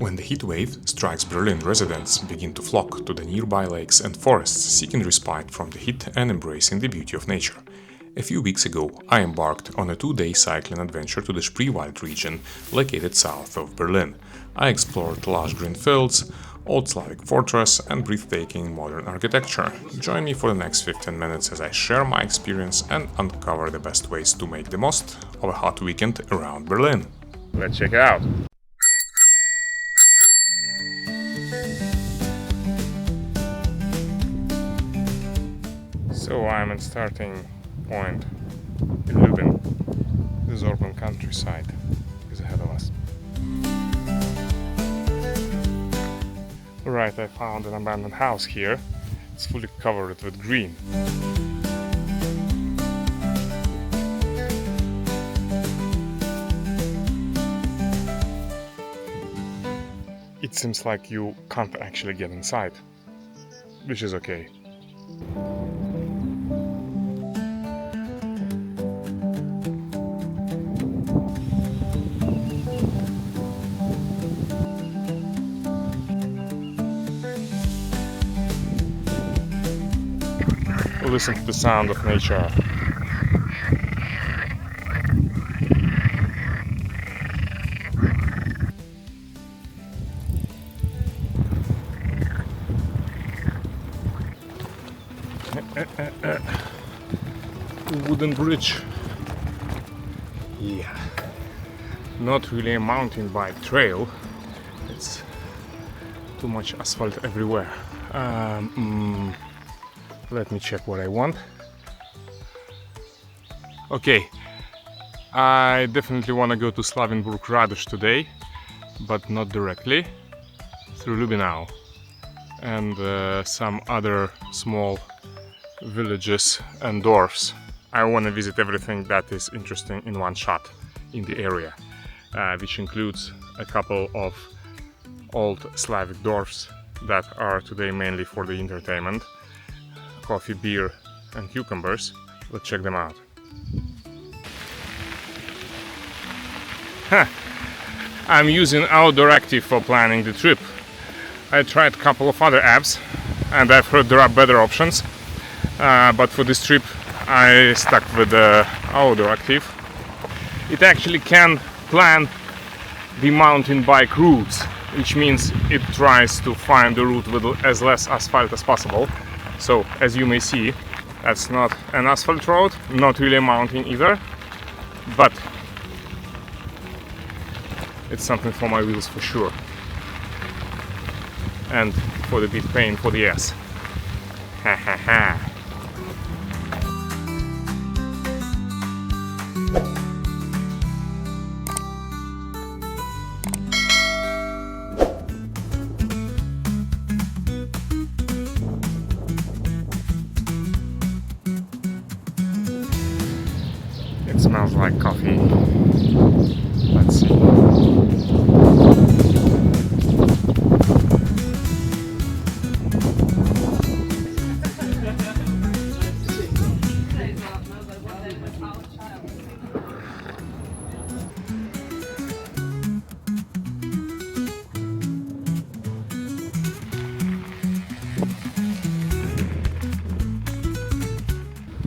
When the heat wave strikes Berlin, residents begin to flock to the nearby lakes and forests, seeking respite from the heat and embracing the beauty of nature. A few weeks ago, I embarked on a 2-day cycling adventure to the Spreewald region, located south of Berlin. I explored lush green fields, old Slavic fortress and breathtaking modern architecture. Join me for the next 15 minutes as I share my experience and uncover the best ways to make the most of a hot weekend around Berlin. Let's check it out! So I'm at starting point in Lubin. The Sorbian countryside is ahead of us. Alright, I found an abandoned house here. It's fully covered with green. It seems like you can't actually get inside, which is okay. Listen to the sound of nature. Wooden bridge. Yeah. Not really a mountain bike trail. It's too much asphalt everywhere. Let me check what I want. Okay, I definitely want to go to Slavic today, but not directly, through Lubinau and some other small villages and dwarfs. I want to visit everything that is interesting in one shot in the area, which includes a couple of old Slavic dwarfs that are today mainly for the entertainment. Coffee, beer and cucumbers. Let's check them out. I'm using Outdoor Active for planning the trip. I tried a couple of other apps and I've heard there are better options, but for this trip I stuck with Outdoor Active. It actually can plan the mountain bike routes, which means it tries to find the route with as less asphalt as possible. So, as you may see, that's not an asphalt road, not really a mountain either, but it's something for my wheels for sure. And for the big pain for the ass. Ha ha ha. It smells like coffee. Let's see.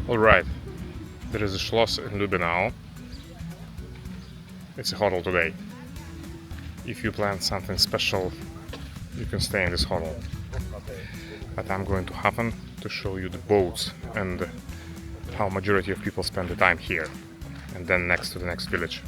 All right. There is a Schloss in Lubinau. It's a hotel today. If you plan something special, you can stay in this hotel. But I'm going to Hafen to show you the boats and how majority of people spend the time here, and then next to the next village.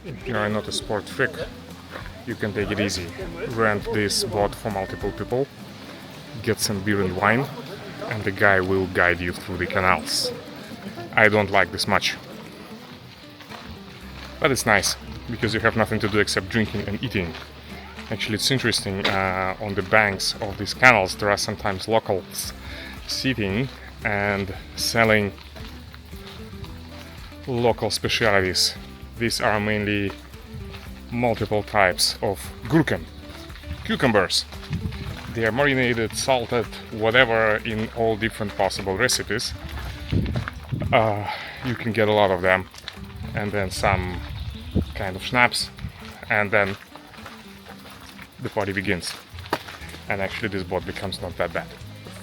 If you are not a sport freak, you can take it easy. Rent this boat for multiple people, get some beer and wine, and the guy will guide you through the canals. I don't like this much. But it's nice, because you have nothing to do except drinking and eating. Actually, it's interesting, on the banks of these canals there are sometimes locals sitting and selling local specialities. These are mainly multiple types of gurken, cucumbers. They are marinated, salted, whatever, in all different possible recipes. You can get a lot of them, and then some kind of schnapps, and then the party begins. And actually this boat becomes not that bad.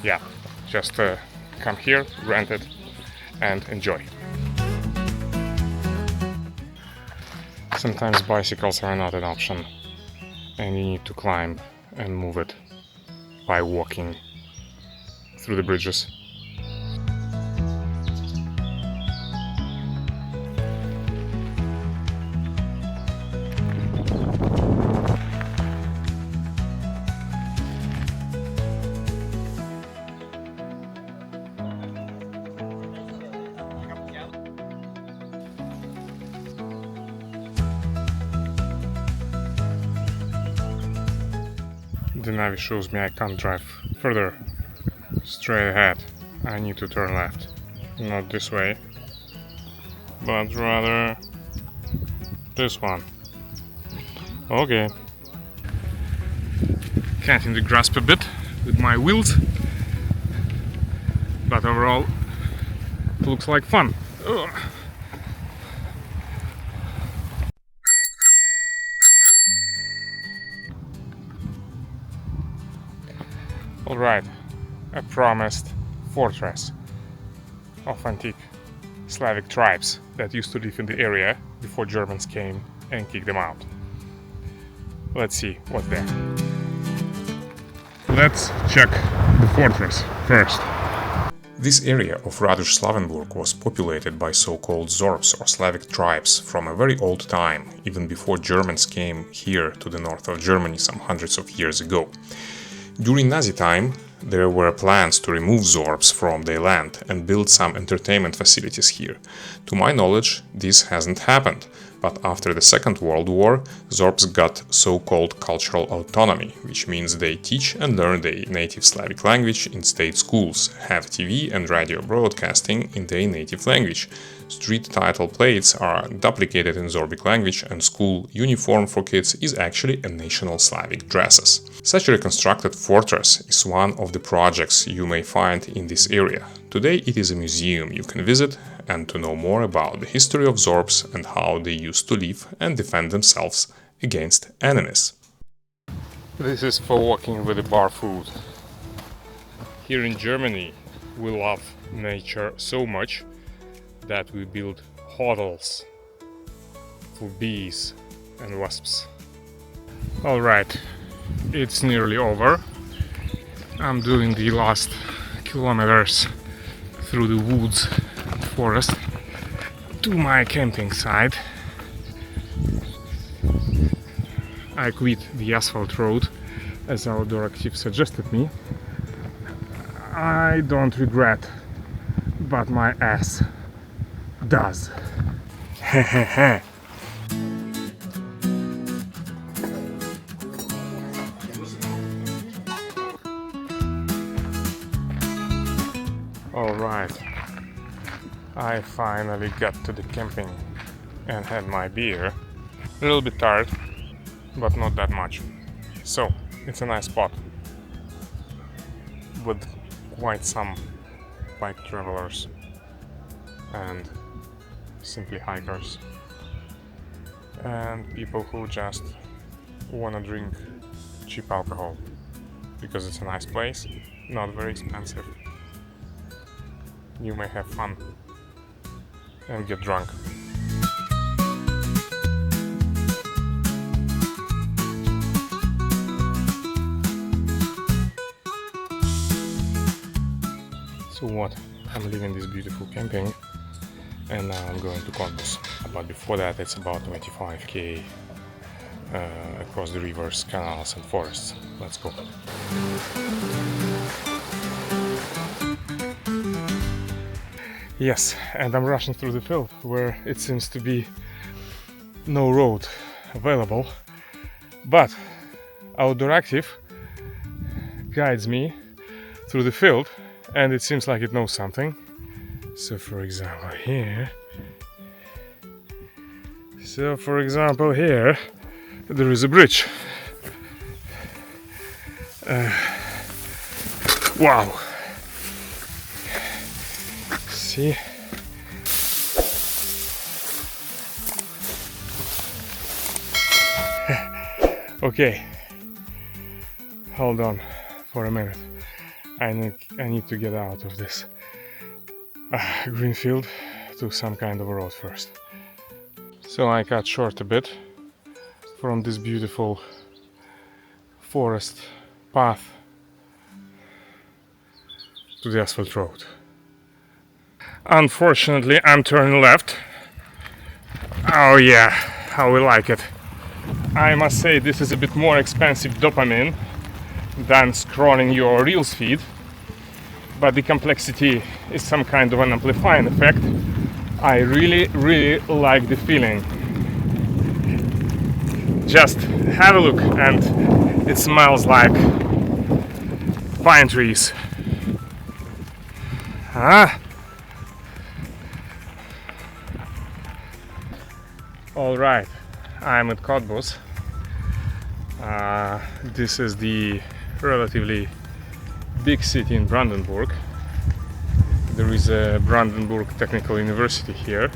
Yeah, just come here, rent it, and enjoy. Sometimes bicycles are not an option, and you need to climb and move it by walking through the bridges. The navi shows me I can't drive further straight ahead. I need to turn left. Not this way, but rather this one. Okay. Can't in the grasp a bit with my wheels, but overall it looks like fun. Ugh. Alright, a promised fortress of antique Slavic tribes that used to live in the area before Germans came and kicked them out. Let's see what's there. Let's check the fortress first. This area of Radush Slavenburg was populated by so-called Sorbs or Slavic tribes from a very old time, even before Germans came here to the north of Germany some hundreds of years ago. During Nazi time, there were plans to remove Sorbs from their land and build some entertainment facilities here. To my knowledge, this hasn't happened, but after the Second World War, Sorbs got so-called cultural autonomy, which means they teach and learn their native Slavic language in state schools, have TV and radio broadcasting in their native language. Street title plates are duplicated in Sorbic language, and school uniform for kids is actually a national Slavic dresses. Such a reconstructed fortress is one of the projects you may find in this area. Today it is a museum you can visit and to know more about the history of Sorbs and how they used to live and defend themselves against enemies. This is for walking with the barefoot. Here in Germany we love nature so much that we build hotels for bees and wasps. Alright, it's nearly over. I'm doing the last kilometers through the woods and forest to my camping site. I quit the asphalt road as our directive suggested me. I don't regret, but my ass does. Hehehe. Alright, I finally got to the camping and had my beer. A little bit tired, but not that much. So, it's a nice spot with quite some bike travelers and simply hikers and people who just wanna drink cheap alcohol because it's a nice place, not very expensive. You may have fun and get drunk. So what? I'm leaving this beautiful camping and now I'm going to Cottbus. But before that it's about 25k across the rivers, canals and forests. Let's go. Yes, and I'm rushing through the field where it seems to be no road available, but outdoor active guides me through the field, and it seems like it knows something. So for example here there is a bridge. Wow, see, okay, hold on for a minute. I need to get out of this green field to some kind of a road first. So I cut short a bit from this beautiful forest path to the asphalt road. Unfortunately, I'm turning left. Oh yeah, how we like it. I must say this is a bit more expensive dopamine than scrolling your Reels feed, but the complexity is some kind of an amplifying effect. I really like the feeling. Just have a look, and it smells like pine trees. All right, I'm at Cottbus. This is the relatively big city in Brandenburg. There is a Brandenburg Technical University here.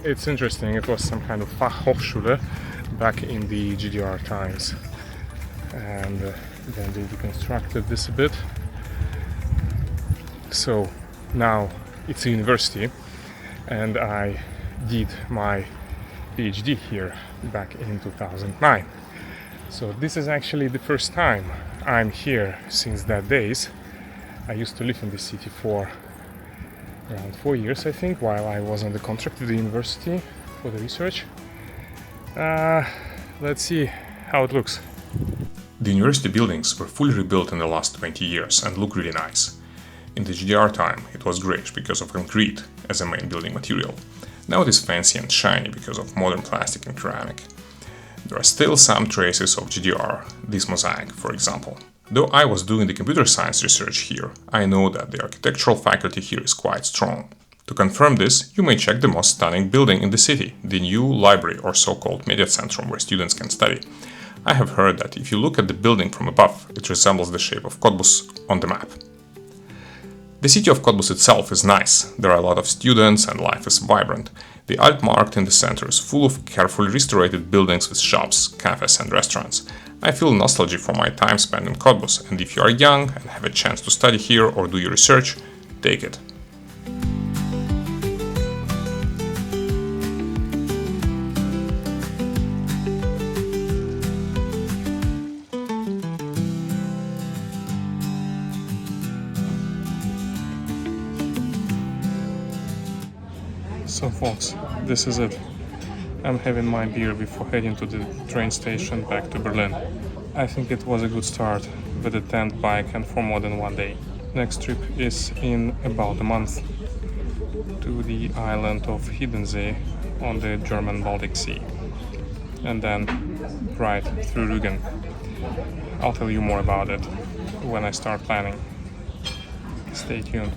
It's interesting, it was some kind of Fachhochschule back in the GDR times, and then they reconstructed this a bit. So now it's a university, and I did my PhD here back in 2009. So this is actually the first time I'm here since that days. I used to live in this city for around 4 years, I think, while I was on the contract with the university for the research. Let's see how it looks. The university buildings were fully rebuilt in the last 20 years and look really nice. In the GDR time it was greyish because of concrete as a main building material. Now it is fancy and shiny because of modern plastic and ceramic. There are still some traces of GDR, this mosaic for example. Though I was doing the computer science research here, I know that the architectural faculty here is quite strong. To confirm this, you may check the most stunning building in the city, the new library or so-called media centrum where students can study. I have heard that if you look at the building from above, it resembles the shape of Cottbus on the map. The city of Cottbus itself is nice, there are a lot of students and life is vibrant. The Altmarkt in the center is full of carefully restored buildings with shops, cafes and restaurants. I feel nostalgia for my time spent in Cottbus, and if you are young and have a chance to study here or do your research, take it. So folks, this is it. I'm having my beer before heading to the train station back to Berlin. I think it was a good start with a tent, bike and for more than 1 day. Next trip is in about a month to the island of Hiddensee on the German Baltic Sea, and then right through Rügen. I'll tell you more about it when I start planning. Stay tuned.